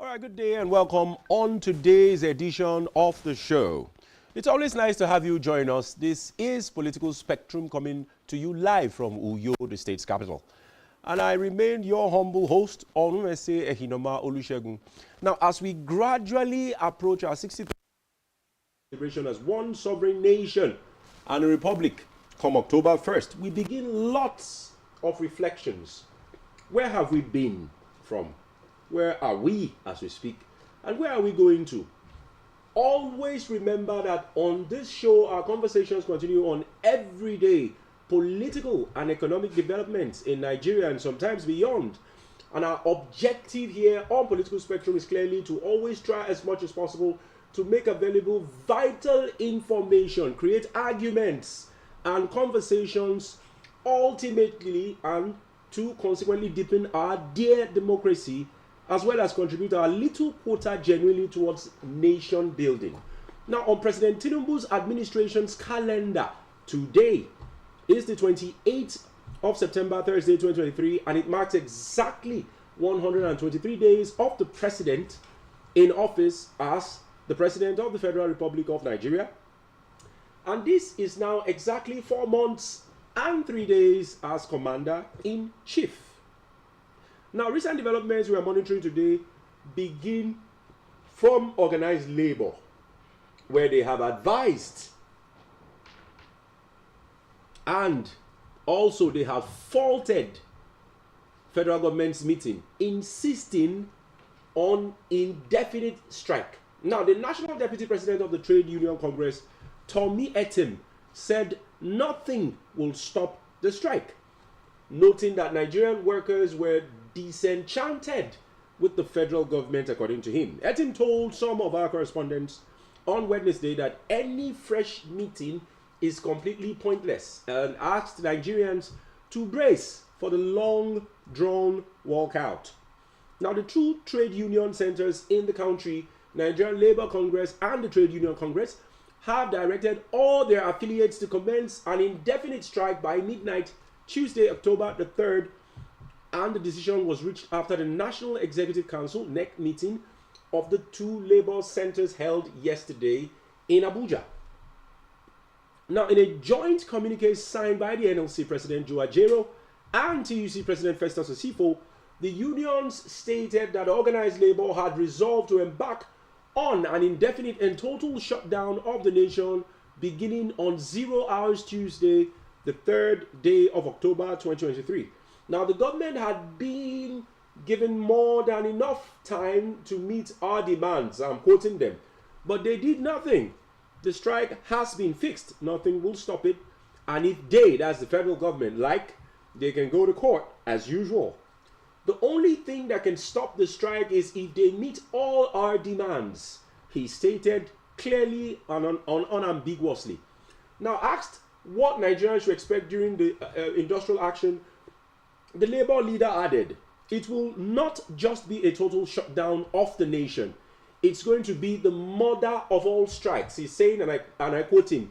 right, good day and welcome on today's edition of the show. It's always nice to have you join us. This is Political Spectrum coming to you live from Uyo, the state's capital. And I remain your humble host, Onumese Ehinoma Olusegun. Now, as we gradually approach our 63rd celebration as one sovereign nation and a republic come October 1st, we begin lots of reflections. Where have we been from? Where are we as we speak? And where are we going to? Always remember that on this show, our conversations continue on everyday political and economic developments in Nigeria and sometimes beyond. And our objective here on Political Spectrum is clearly to always try as much as possible to make available vital information, create arguments and conversations, ultimately, and to consequently deepen our dear democracy, as well as contribute our little quota genuinely towards nation building. Now, on President Tinubu's administration's calendar, today is the 28th of September, Thursday, 2023, and it marks exactly 123 days of the president in office as the President of the Federal Republic of Nigeria. And this is now exactly 4 months and 3 days as Commander-in-Chief. Now, recent developments we are monitoring today begin from organized labor, where they have advised and also they have faulted federal government's meeting, insisting on indefinite strike. Now, the National Deputy President of the Trade Union Congress, Tommy Etim, said nothing will stop the strike, noting that Nigerian workers were disenchanted with the federal government, according to him. Etim told some of our correspondents on Wednesday that any fresh meeting is completely pointless and asked Nigerians to brace for the long-drawn walkout. Now, the two trade union centers in the country, Nigerian Labour Congress and the Trade Union Congress, have directed all their affiliates to commence an indefinite strike by midnight, Tuesday, October the 3rd, and the decision was reached after the National Executive Council NEC meeting of the two labor centers held yesterday in Abuja. Now, in a joint communique signed by the NLC President Joe Ajero and TUC President Festus Osifo, the unions stated that organized labor had resolved to embark on an indefinite and total shutdown of the nation beginning on 0 hours Tuesday, the 3rd day of October 2023. Now, the government had been given more than enough time to meet our demands. I'm quoting them. But they did nothing. The strike has been fixed. Nothing will stop it. And if they, that's the federal government, like, they can go to court as usual. The only thing that can stop the strike is if they meet all our demands, he stated clearly and unambiguously. Now, asked what Nigerians should expect during the industrial action, the labor leader added, it will not just be a total shutdown of the nation. It's going to be the mother of all strikes. He's saying, and I quote him,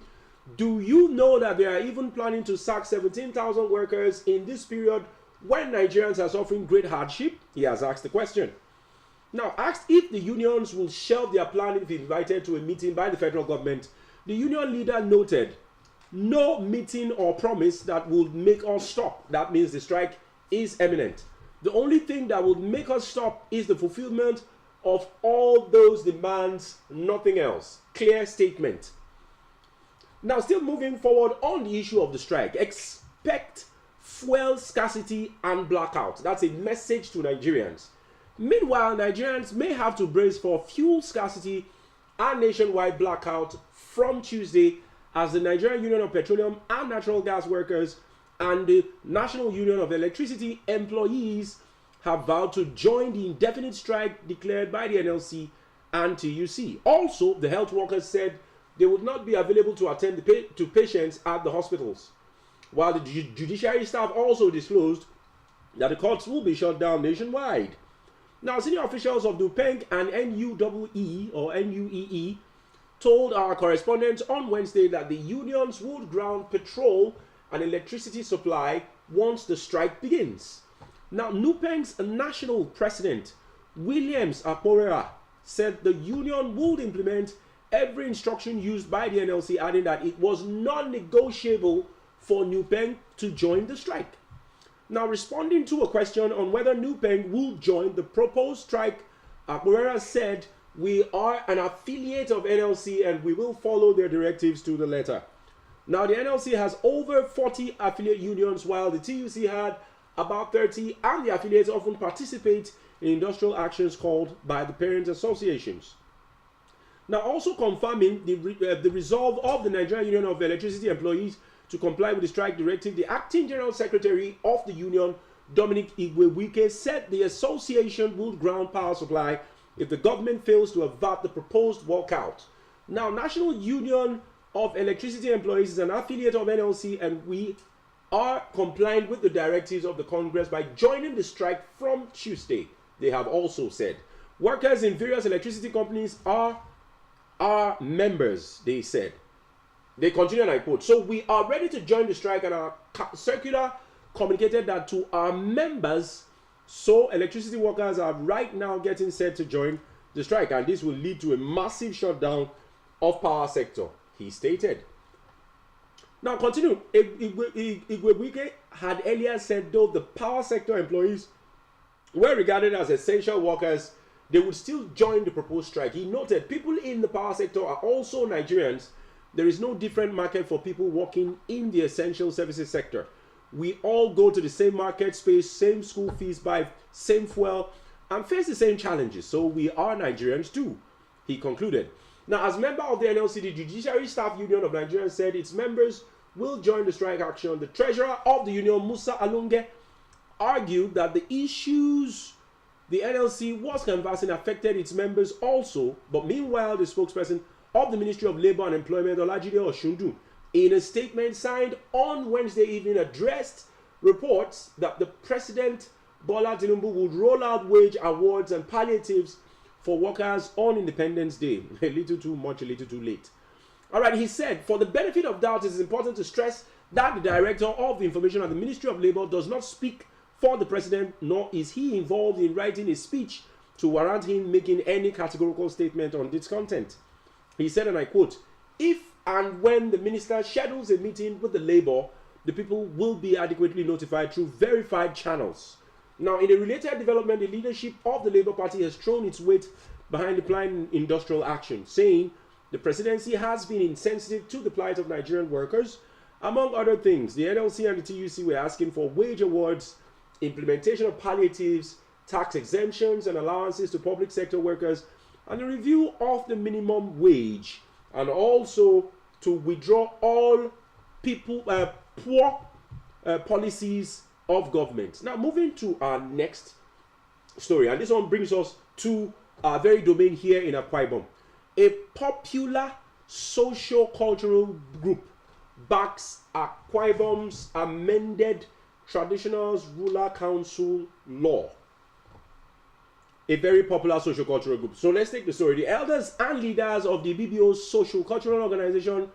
do you know that they are even planning to sack 17,000 workers in this period when Nigerians are suffering great hardship? He has asked the question. Now, asked if the unions will shelve their plan if invited to a meeting by the federal government, the union leader noted, no meeting or promise that would make us stop. That means the strike is imminent. The only thing that would make us stop is the fulfillment of all those demands, nothing else. Clear statement. Now, still moving forward on the issue of the strike, expect fuel scarcity and blackout. That's a message to Nigerians. Meanwhile, Nigerians may have to brace for fuel scarcity and nationwide blackout from Tuesday as the Nigerian Union of Petroleum and Natural Gas Workers and the National Union of Electricity Employees have vowed to join the indefinite strike declared by the NLC and TUC. Also, the health workers said they would not be available to attend to patients at the hospitals, while the judiciary staff also disclosed that the courts will be shut down nationwide. Now, senior officials of DUPENG and NUEE or NUEE told our correspondents on Wednesday that the unions would ground petrol and electricity supply once the strike begins. Now, NUPENG's national president, Williams Aporera said the union would implement every instruction used by the NLC, adding that it was non-negotiable for NUPENG to join the strike. Now, responding to a question on whether NUPENG will join the proposed strike, Aporera said, "We are an affiliate of NLC and we will follow their directives to the letter." Now, the NLC has over 40 affiliate unions, while the TUC had about 30, and the affiliates often participate in industrial actions called by the parent associations. Now, also confirming the resolve of the Nigerian Union of Electricity Employees to comply with the strike directive, the acting general secretary of the union, Dominic Igwewike, said the association would ground power supply if the government fails to avert the proposed walkout. Now, National Union of Electricity Employees is an affiliate of NLC, and we are compliant with the directives of the Congress by joining the strike from Tuesday, they have also said. Workers in various electricity companies are our members, they said. They continue, and I quote, "So we are ready to join the strike, and our circular communicated that to our members, so electricity workers are right now getting set to join the strike, and this will lead to a massive shutdown of power sector," he stated. Now, continue. Igwewike had earlier said, though the power sector employees were regarded as essential workers, they would still join the proposed strike. He noted, "People in the power sector are also Nigerians. There is no different market for people working in the essential services sector. We all go to the same market space, same school fees, buy same fuel, and face the same challenges. So we are Nigerians too," he concluded. Now, as member of the NLC, the Judiciary Staff Union of Nigeria said its members will join the strike action. The treasurer of the union, Musa Alunge, argued that the issues the NLC was canvassing affected its members also, but meanwhile, the spokesperson of the Ministry of Labour and Employment, Olajide Oshundu, in a statement signed on Wednesday evening, addressed reports that the President Bola Tinubu would roll out wage awards and palliatives for workers on Independence Day. A little too much, a little too late. All right, he said, "For the benefit of doubt, it is important to stress that the Director of the Information at the Ministry of Labour does not speak for the President, nor is he involved in writing a speech to warrant him making any categorical statement on its content." He said, and I quote, "If and when the Minister schedules a meeting with the Labour, the people will be adequately notified through verified channels." Now, in a related development, the leadership of the Labour Party has thrown its weight behind the planned industrial action, saying the presidency has been insensitive to the plight of Nigerian workers. Among other things, the NLC and the TUC were asking for wage awards, implementation of palliatives, tax exemptions and allowances to public sector workers, and a review of the minimum wage, and also to withdraw all poor policies of government. Now, moving to our next story, and this one brings us to our very domain here in Akwa Ibom. A popular socio-cultural group backs Akwa Ibom's amended Traditional Ruler Council law. A very popular socio-cultural group. So let's take the story. The elders and leaders of the BBO's socio-cultural organization,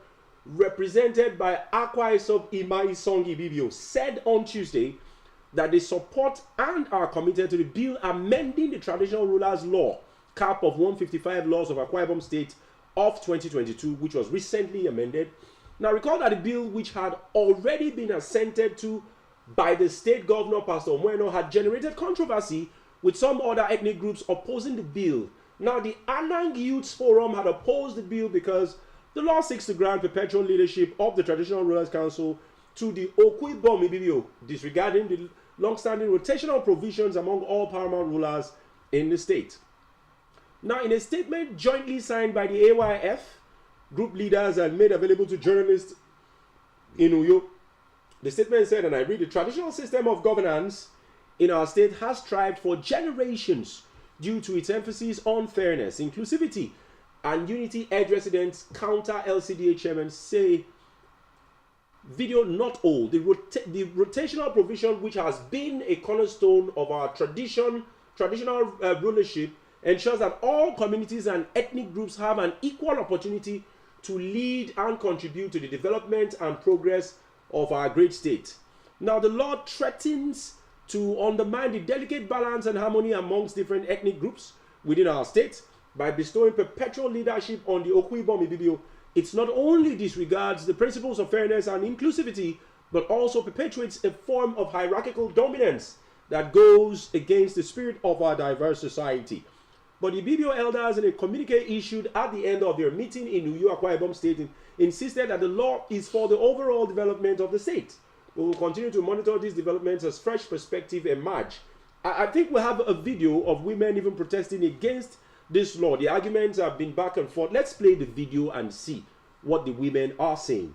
represented by Akwa Isop Imai Songi BBO, said on Tuesday that they support and are committed to the bill amending the Traditional Rulers Law, cap of 155 laws of Akwa Ibom State of 2022, which was recently amended. Now, recall that the bill, which had already been assented to by the state governor, Pastor Mweno, had generated controversy with some other ethnic groups opposing the bill. Now, the Anang Youth Forum had opposed the bill because the law seeks to grant perpetual leadership of the Traditional Rulers Council to the Okwibom Ibibio, disregarding the long-standing rotational provisions among all paramount rulers in the state. Now, in a statement jointly signed by the AYF group leaders and made available to journalists in Uyo, the statement said, and I read, "The traditional system of governance in our state has thrived for generations due to its emphasis on fairness, inclusivity, and unity." Edge residents counter LCDA chairman say, video not old, the rotational provision, which has been a cornerstone of our traditional rulership, ensures that all communities and ethnic groups have an equal opportunity to lead and contribute to the development and progress of our great state. Now, the law threatens to undermine the delicate balance and harmony amongst different ethnic groups within our state by bestowing perpetual leadership on the Okwibom Ibibio. It not only disregards the principles of fairness and inclusivity, but also perpetuates a form of hierarchical dominance that goes against the spirit of our diverse society. But the Ibibio elders, in a communique issued at the end of their meeting in Uyo, Akwa Ibom State, insisted that the law is for the overall development of the state. We will continue to monitor these developments as fresh perspective emerge. I think we have a video of women even protesting against this law. The arguments have been back and forth. Let's play the video and see what the women are saying.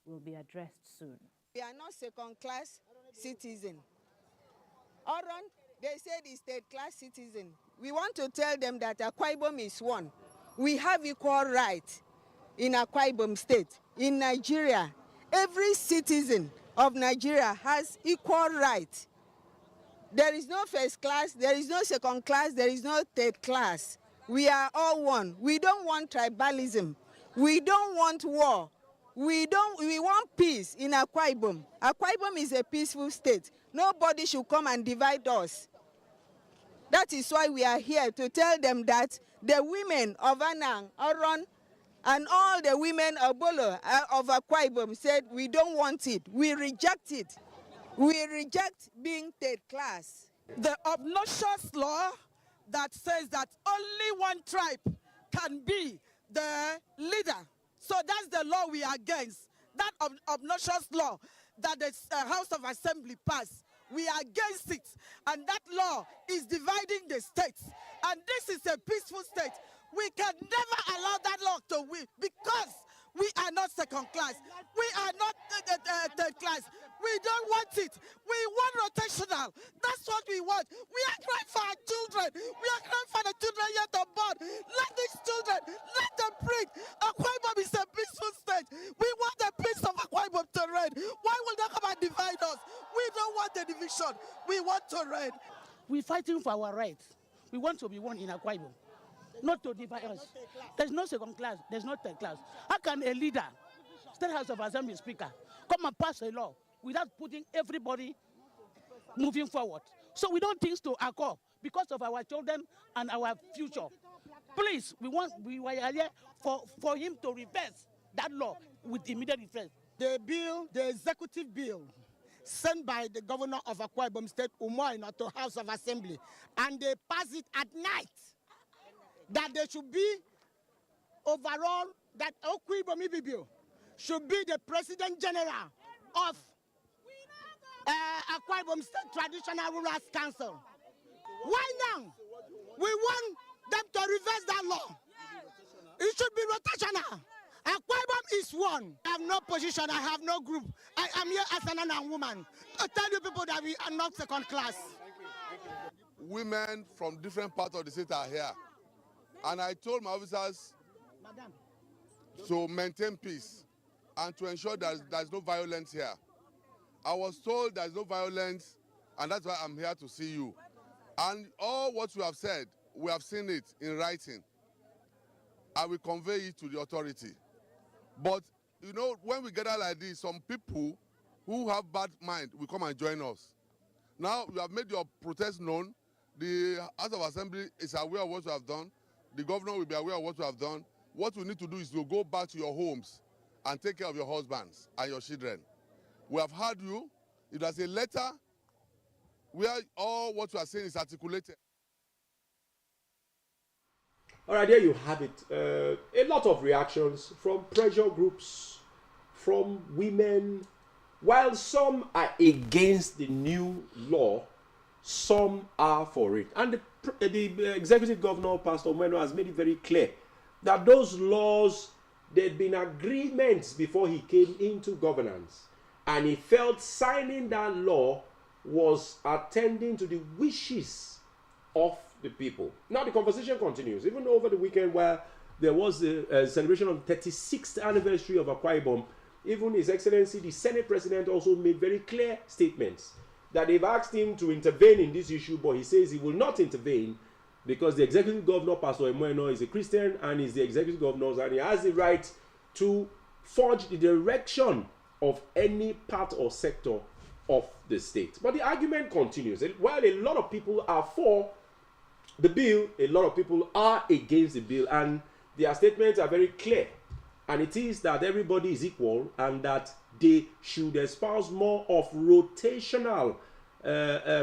Will be addressed soon. We are not second-class citizens. Oron, they said it's third-class citizen. We want to tell them that Akwa Ibom is one. We have equal rights in Akwa Ibom State. In Nigeria, every citizen of Nigeria has equal rights. There is no first class, there is no second class, there is no third class. We are all one. We don't want tribalism. We don't want war. We want peace in Akwa Ibom. Akwa Ibom is a peaceful state. Nobody should come and divide us. That is why we are here to tell them that the women of Anang, Oron, and all the women of Bolo of Akwa Ibom said we don't want it. We reject it. We reject being third class. The obnoxious law that says that only one tribe can be the leader. So that's the law we are against. That obnoxious law that the House of Assembly passed, we are against it. And that law is dividing the states. And this is a peaceful state. We can never allow that law to win because we are not second class. We are not third class. We don't want it. We want rotational. That's what we want. We are crying for our children. We are crying for the children yet unborn. Let these children, let them bring. Akwa Ibom is a peaceful state. We want the peace of Akwa Ibom to reign. Why will they come and divide us? We don't want the division. We want to reign. We're fighting for our rights. We want to be one in Akwa Ibom, not to divide us. There's no second class. There's no third class. How can a leader, State House of Assembly Speaker, come and pass a law without putting everybody moving forward? So we don't think to accord because of our children and our future. Please, we were here for him to reverse that law with immediate effect. The bill, the executive bill, sent by the governor of Akwa Ibom State, Umoina, to House of Assembly, and they pass it at night, that there should be overall, that Akwa Ibom Ibibio should be the President General of Akwa Ibom State Traditional Rulers Council. Why now? We want them to reverse that law. It should be rotational. Akwa Ibom is one. I have no position. I have no group. I am here as an Anang woman to tell you people that we are not second class. Women from different parts of the state are here. And I told my officers to maintain peace and to ensure that there's no violence here. I was told there's no violence, and that's why I'm here to see you. And all what you have said, we have seen it in writing. I will convey it to the authority. But, you know, when we gather like this, some people who have bad mind will come and join us. Now, you have made your protest known. The House of Assembly is aware of what you have done. The governor will be aware of what you have done. What we need to do is to go back to your homes and take care of your husbands and your children. We have heard you. It was a letter where all what you are saying is articulated. All right, there you have it. A lot of reactions from pressure groups, from women. While some are against the new law, some are for it. And the executive governor, Pastor Mweno, has made it very clear that those laws, there had been agreements before he came into governance. And he felt signing that law was attending to the wishes of the people. Now the conversation continues. Even over the weekend where there was a celebration of the 36th anniversary of Akwa Ibom, even His Excellency, the Senate President, also made very clear statements that they've asked him to intervene in this issue, but he says he will not intervene because the executive governor, Pastor Emueno, is a Christian and is the executive governor, and he has the right to forge the direction of any part or sector of the state. But the argument continues. While a lot of people are for the bill, a lot of people are against the bill, and their statements are very clear. And it is that everybody is equal and that they should espouse more of rotational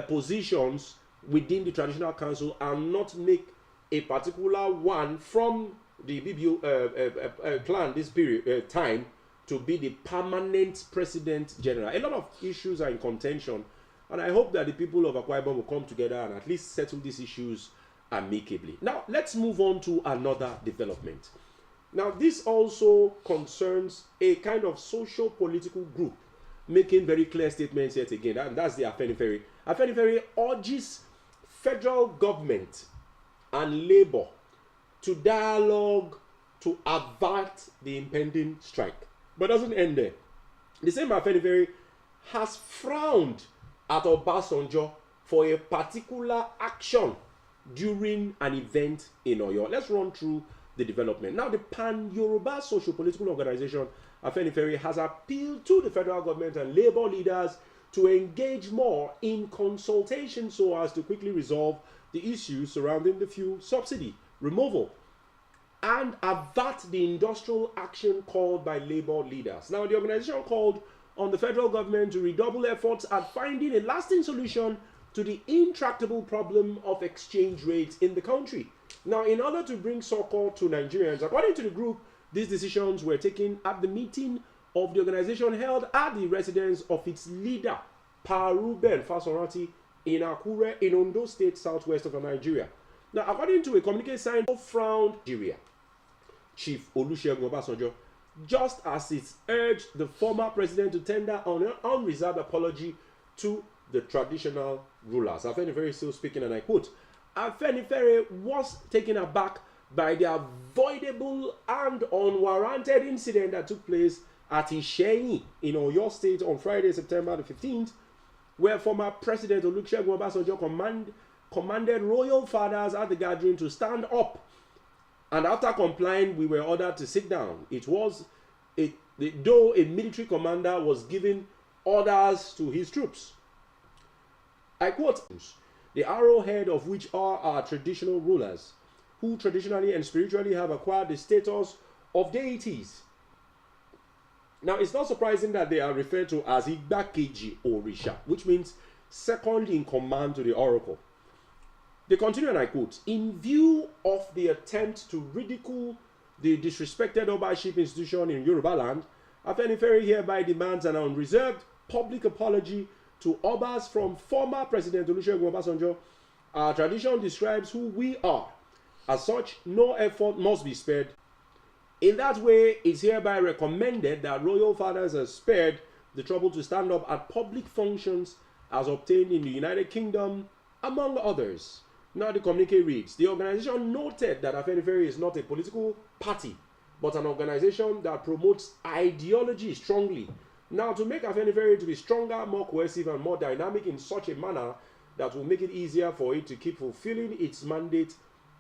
positions within the traditional council and not make a particular one from the BBO clan this period time to be the permanent president general. A lot of issues are in contention, and I hope that the people of Akwa Ibom will come together and at least settle these issues amicably. Now, let's move on to another development. Now, this also concerns a kind of social-political group making very clear statements yet again, and that's the Afenifere. Afenifere urges federal government and labor to dialogue to avert the impending strike. But doesn't end there. The same Afenifere has frowned at Obasanjo for a particular action during an event in Oyo. Let's run through the development. Now, the Pan-Yoruba Socio-Political Organization, Afenifere, has appealed to the federal government and labor leaders to engage more in consultation so as to quickly resolve the issues surrounding the fuel subsidy removal and avert the industrial action called by labor leaders. Now, the organization called on the federal government to redouble efforts at finding a lasting solution to the intractable problem of exchange rates in the country. Now, in order to bring succor to Nigerians, according to the group, these decisions were taken at the meeting of the organization held at the residence of its leader, Pa Ruben Fasorati, in Akure, in Ondo State, southwest of Nigeria. Now, according to a communique signed from Nigeria, Chief Olusegun Obasanjo, just as it urged the former president to tender an unreserved apology to the traditional rulers. Afenifere is still speaking, and I quote, Afenifere was taken aback by the avoidable and unwarranted incident that took place at Isheyin in Oyo State on Friday, September the 15th, where former President Olusegun Obasanjo commanded royal fathers at the gathering to stand up. And after complying, we were ordered to sit down. Though a military commander was giving orders to his troops. I quote, the arrowhead of which are our traditional rulers, who traditionally and spiritually have acquired the status of deities. Now, it's not surprising that they are referred to as Igbakeji Orisha, which means second in command to the oracle. They continue, and I quote, in view of the attempt to ridicule the disrespected Obaship institution in Yoruba land, Afenifere hereby demands an unreserved public apology to Obas from former President Olusegun Obasanjo. Our tradition describes who we are. As such, no effort must be spared. In that way, it's hereby recommended that royal fathers are spared the trouble to stand up at public functions as obtained in the United Kingdom, among others. Now the communique reads, the organization noted that Afenifere is not a political party, but an organization that promotes ideology strongly. Now, to make Afenifere to be stronger, more cohesive, and more dynamic in such a manner that will make it easier for it to keep fulfilling its mandate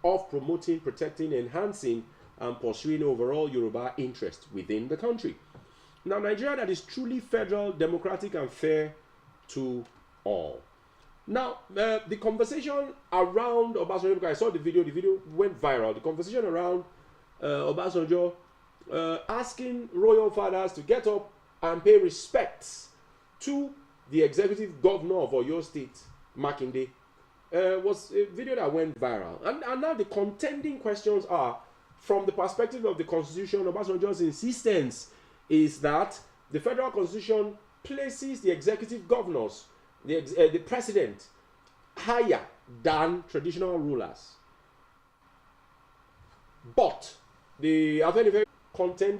of promoting, protecting, enhancing, and pursuing overall Yoruba interest within the country. Now, Nigeria that is truly federal, democratic, and fair to all. Now, the conversation around Obasanjo, because I saw the video went viral. The conversation around Obasanjo asking royal fathers to get up and pay respects to the executive governor of Oyo State, Makinde, was a video that went viral. And now the contending questions are, from the perspective of the Constitution, Obasanjo's insistence is that the federal Constitution places the executive governors, the president, higher than traditional rulers. But the Afenifere contending